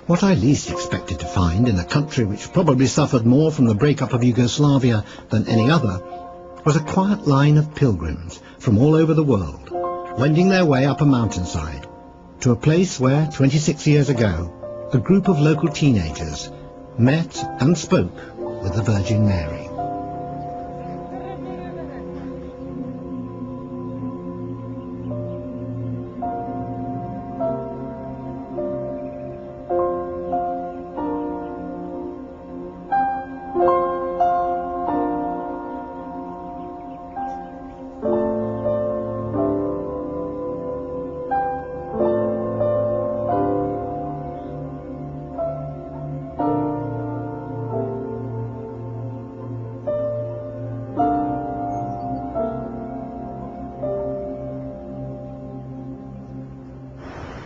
What I least expected to find in a country which probably suffered more from the breakup of Yugoslavia than any other was a quiet line of pilgrims from all over the world, wending their way up a mountainside to a place where, 26 years ago, a group of local teenagers met and spoke with the Virgin Mary.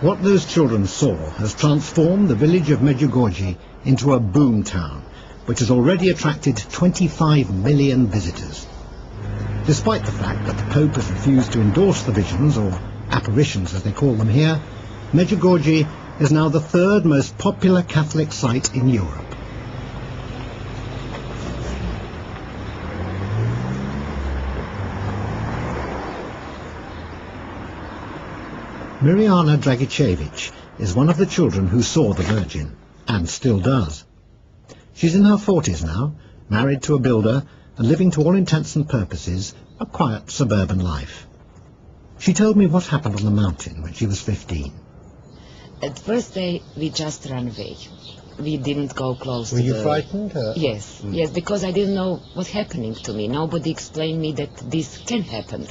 What those children saw has transformed the village of Medjugorje into a boom town, which has already attracted 25 million visitors. Despite the fact that the Pope has refused to endorse the visions, or apparitions as they call them here, Medjugorje is now the third most popular Catholic site in Europe. Mirjana Dragicevic is one of the children who saw the Virgin, and still does. She's in her 40s now, married to a builder, and living to all intents and purposes a quiet suburban life. She told me what happened on the mountain when she was 15. At first day we just ran away. We didn't go close. Were you frightened? Yes, yes, because I didn't know what's happening to me. Nobody explained me that this can happen,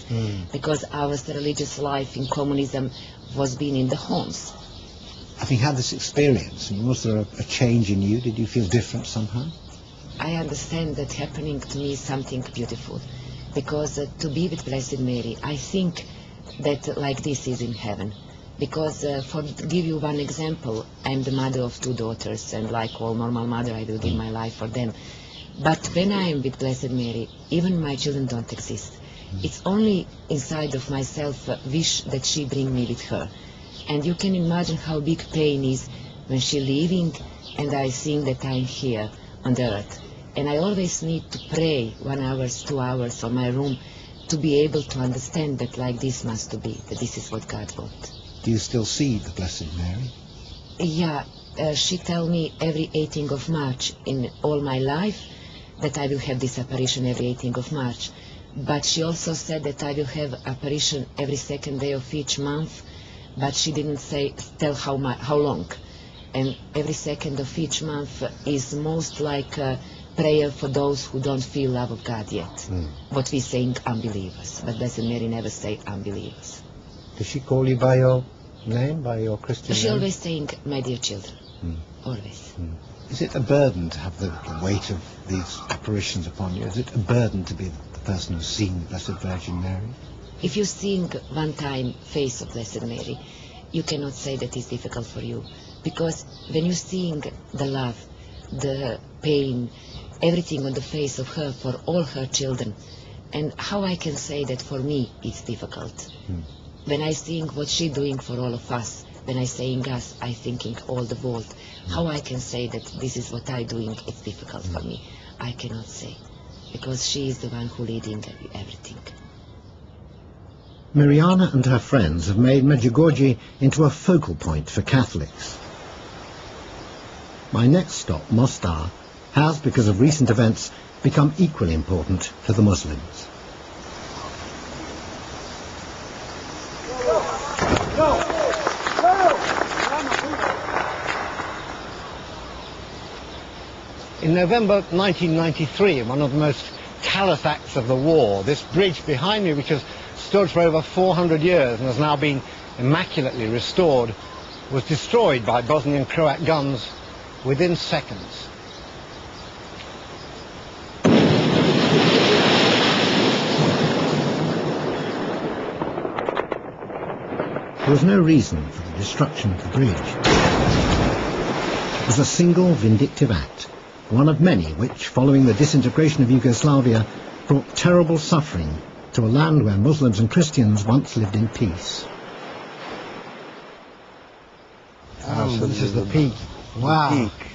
because our religious life in communism was being in the homes. Having had this experience, was there a change in you? Did you feel different somehow? I understand that happening to me is something beautiful, because to be with Blessed Mary, I think that like this is in heaven. Because, for give you one example, I'm the mother of 2 daughters, and like all normal mother, I will give my life for them. But when I am with Blessed Mary, even my children don't exist. It's only inside of myself wish that she bring me with her. And you can imagine how big pain is when she leaving, and I think that I'm here on the earth. And I always need to pray 1 hour, 2 hours on my room to be able to understand that like this must be, that this is what God wants. Do you still see the Blessed Mary? Yeah, she tell me every 18th of March in all my life that I will have this apparition every 18th of March. But she also said that I will have apparition every 2nd day of each month, but she didn't tell how long. And every 2nd of each month is most like a prayer for those who don't feel love of God yet. What we saying unbelievers, but Blessed Mary never say unbelievers. Does she call you by your name, by your Christian name? She always saying, my dear children, always. Is it a burden to have the weight of these apparitions upon you? Is it a burden to be the person who's seen the Blessed Virgin Mary? If you're seeing one time face of Blessed Mary, you cannot say that it's difficult for you. Because when you're seeing the love, the pain, everything on the face of her for all her children, and how I can say that for me it's difficult. When I seeing what she doing for all of us, when I saying us, I thinking all the world. How I can say that this is what I doing, it's difficult for me. I cannot say, because she is the one who leading everything. Mirjana and her friends have made Medjugorje into a focal point for Catholics. My next stop, Mostar, has, because of recent events, become equally important to the Muslims. In November 1993, one of the most callous acts of the war, this bridge behind me, which has stood for over 400 years and has now been immaculately restored, was destroyed by Bosnian Croat guns within seconds. There was no reason for the destruction of the bridge. It was a single vindictive act, one of many which, following the disintegration of Yugoslavia, brought terrible suffering to a land where Muslims and Christians once lived in peace. So this is the peak Wow. peak,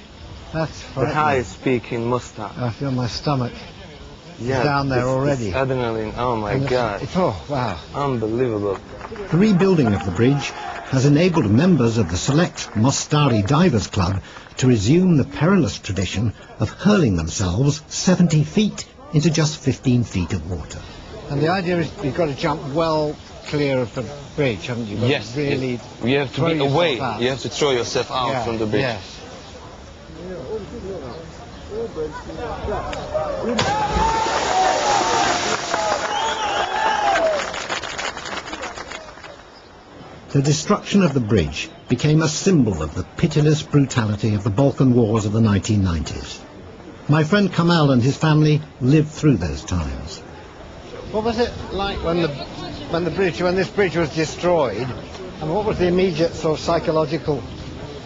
That's the frightening. highest peak in Mostar. I feel my stomach Yeah, down there this already. adrenaline, oh my And God, oh, wow. unbelievable. The rebuilding of the bridge has enabled members of the select Mostari Divers Club to resume the perilous tradition of hurling themselves 70 feet into just 15 feet of water. And the idea is you've got to jump well clear of the bridge, haven't you? Yes, really you have to throw be away. yourself out. You have to throw yourself out Yeah, from the bridge. Yes. The destruction of the bridge became a symbol of the pitiless brutality of the Balkan Wars of the 1990s. My friend Kamal and his family lived through those times. What was it like when this bridge was destroyed, and what was the immediate sort of psychological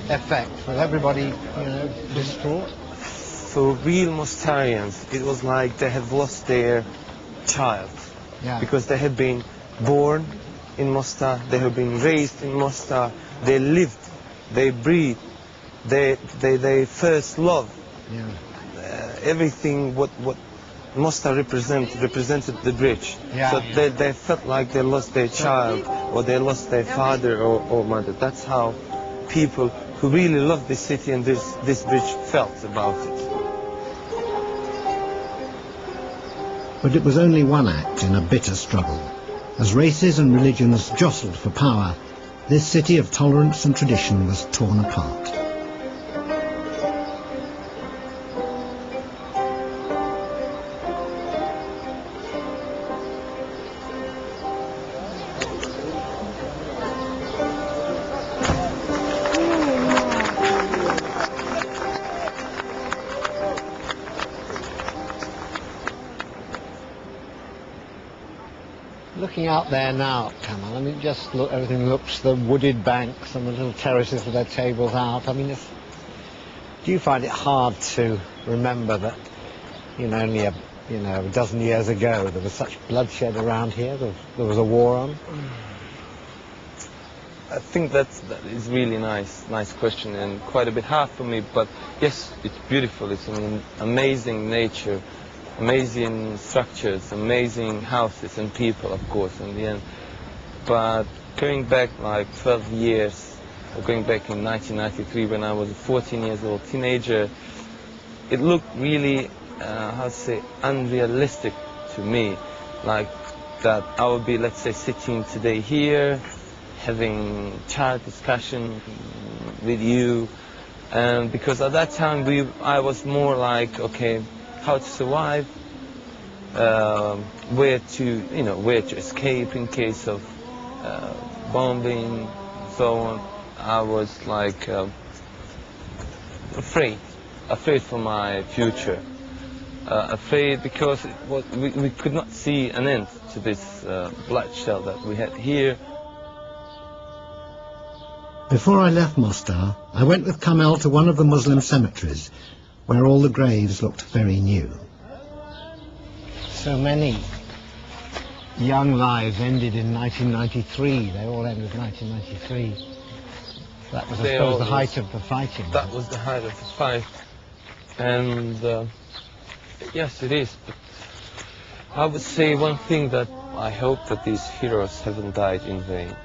effect? Was everybody, distraught? For real Mostarians, it was like they had lost their child. Yeah. Because they had been born in Mostar, they have been raised in Mostar, they lived, they breathed, they first love. Yeah. Everything what Mostar represented the bridge. Yeah, So yeah. they felt like they lost their child, or they lost their father or mother. That's how people who really love this city and this bridge felt about it. But it was only one act in a bitter struggle. As races and religions jostled for power, this city of tolerance and tradition was torn apart. Looking out there now, Kamal, I mean, just look, everything looks, the wooded banks and the little terraces with their tables out. I mean, do you find it hard to remember that, only a dozen years ago there was such bloodshed around here, there was a war on? I think that is really nice question and quite a bit hard for me. But yes, it's beautiful. It's an amazing nature. Amazing structures, amazing houses and people, of course, in the end. But going back like 12 years, or going back in 1993 when I was a 14 years old teenager, it looked really, unrealistic to me. Like that I would be, let's say, sitting today here, having chat discussion with you. Because at that time I was more like, okay, how to survive, where to escape in case of bombing, so on. I was like afraid for my future, afraid because we could not see an end to this bloodshed that we had here. Before I left Mostar, I went with Kamal to one of the Muslim cemeteries, where all the graves looked very new. So many young lives ended in 1993. They all ended in 1993. That was, I suppose, the height of the fighting. That was the height of the fight. And yes, it is. But I would say one thing, that I hope that these heroes haven't died in vain.